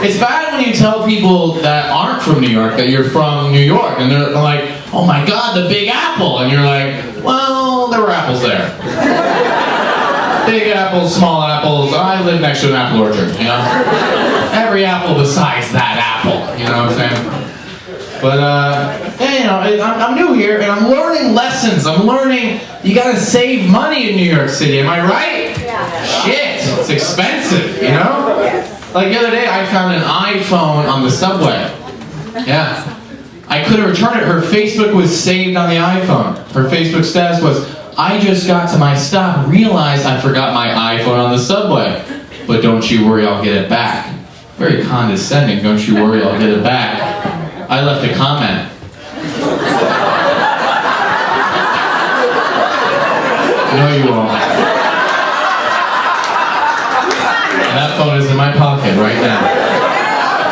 It's bad when you tell people that aren't from New York that you're from New York, and they're like, oh my god, the Big Apple, and you're like, well, there were apples there. Big apples, small apples, I live next to an apple orchard, you know? Every apple besides that apple, you know what I'm saying? But, hey, you know, I'm new here, and I'm learning lessons. I'm learning you gotta save money in New York City, am I right? Yeah. Shit, it's expensive, you know? Like the other day, I found an iPhone on the subway. Yeah. I couldn't return it. Her Facebook was saved on the iPhone. Her Facebook status was, I just got to my stop, realized I forgot my iPhone on the subway. But don't you worry, I'll get it back. Very condescending, don't you worry, I'll get it back. I left a comment. No, you won't. And that phone is in my pocket right now.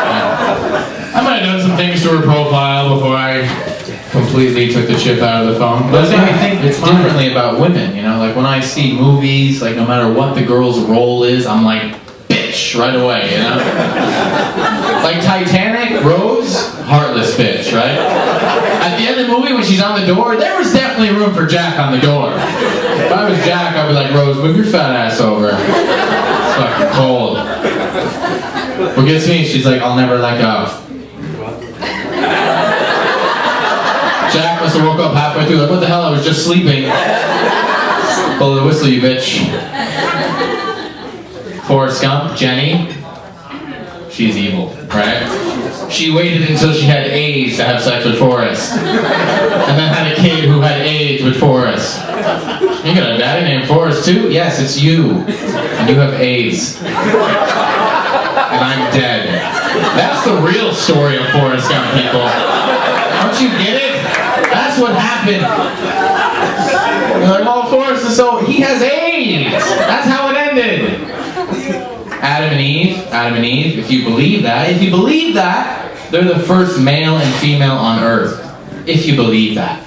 Yeah. I might have done some things to her profile before I completely took the chip out of the phone. But I think it's differently about women, you know? Like when I see movies, like no matter what the girl's role is, I'm like, bitch, right away, you know? Like Titanic, Rose, heartless bitch, right? At the end of the movie, when she's on the door, there was definitely room for Jack on the door. If I was Jack, I'd be like, Rose, move your fat ass over. It's fucking cold. What gets me, she's like, I'll never let go. Jack must have woke up halfway through, like, what the hell, I was just sleeping. Blow the whistle, you bitch. Forrest Gump, Jenny, she's evil, right? She waited until she had AIDS to have sex with Forrest. And then had a kid who had AIDS with Forrest. You got a daddy named Forrest too? Yes, it's you. And you have AIDS. And I'm dead. That's the real story of Forrest Gump, people. Don't you get it? That's what happened. You're like, oh, Forrest is so... He has AIDS! That's how it ended. Adam and Eve, if you believe that, they're the first male and female on Earth. If you believe that,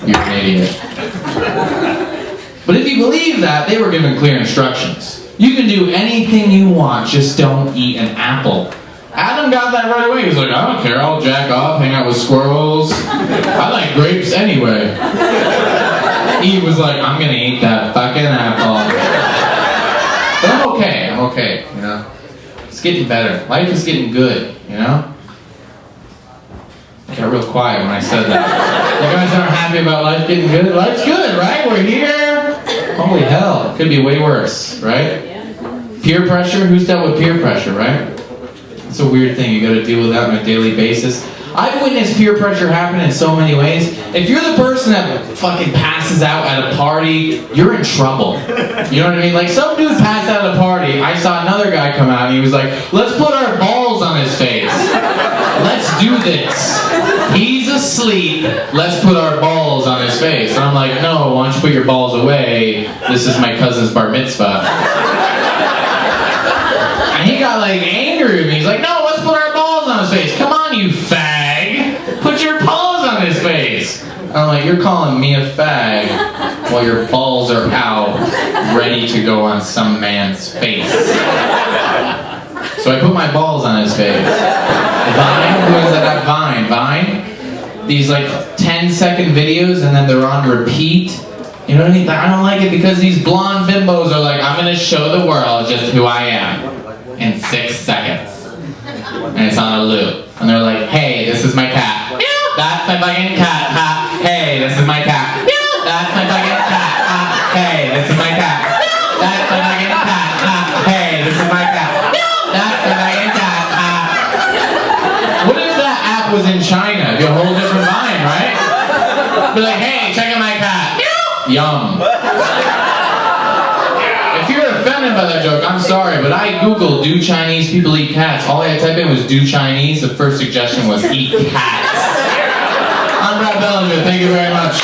you're an idiot. But if you believe that, they were given clear instructions. You can do anything you want, just don't eat an apple. Adam got that right away. He was like, I don't care, I'll jack off, hang out with squirrels. I like grapes anyway. Eve was like, I'm gonna eat that fucking apple. But I'm okay, you know? It's getting better. Life is getting good, you know? I got real quiet when I said that. You guys aren't happy about life getting good? Life's good, right? We're here. Holy hell, it could be way worse, right? Peer pressure, who's dealt with peer pressure, right? It's a weird thing, you gotta deal with that on a daily basis. I've witnessed peer pressure happen in so many ways. If you're the person that fucking passes out at a party, you're in trouble. You know what I mean? Like some dude passed out at a party, I saw another guy come out and he was like, let's put our balls on his face. Let's do this. He's asleep, let's put our balls on his face. And I'm like, no, why don't you put your balls away? This is my cousin's bar mitzvah. And he got like angry with me. He's like, no, let's put our balls on his face. Come on, you fag. Put your balls on his face. I'm like, you're calling me a fag while your balls are out, ready to go on some man's face. So I put my balls on his face. Vine, who is that Vine? These like 10-second videos and then they're on repeat. You know what I mean? I don't like it because these blonde bimbos are like, I'm gonna show the world just who I am in 6 seconds. And it's on a loop. And they're like, hey, this is my cat. That's my fucking cat. Ha. Hey, this is my cat. That's my fucking cat. Ha. Hey, this is my cat. That's my fucking cat. Ha. Hey, this is my cat. That's my fucking cat. Ha. What if that app was in China? It'd be a whole different Vine, right? Be like, hey, check out my cat. Yum. If you're offended by that joke, I'm sorry, but I googled, do Chinese people eat cats? All I had to type in was do Chinese. The first suggestion was eat cats. I'm Belanger. Thank you very much.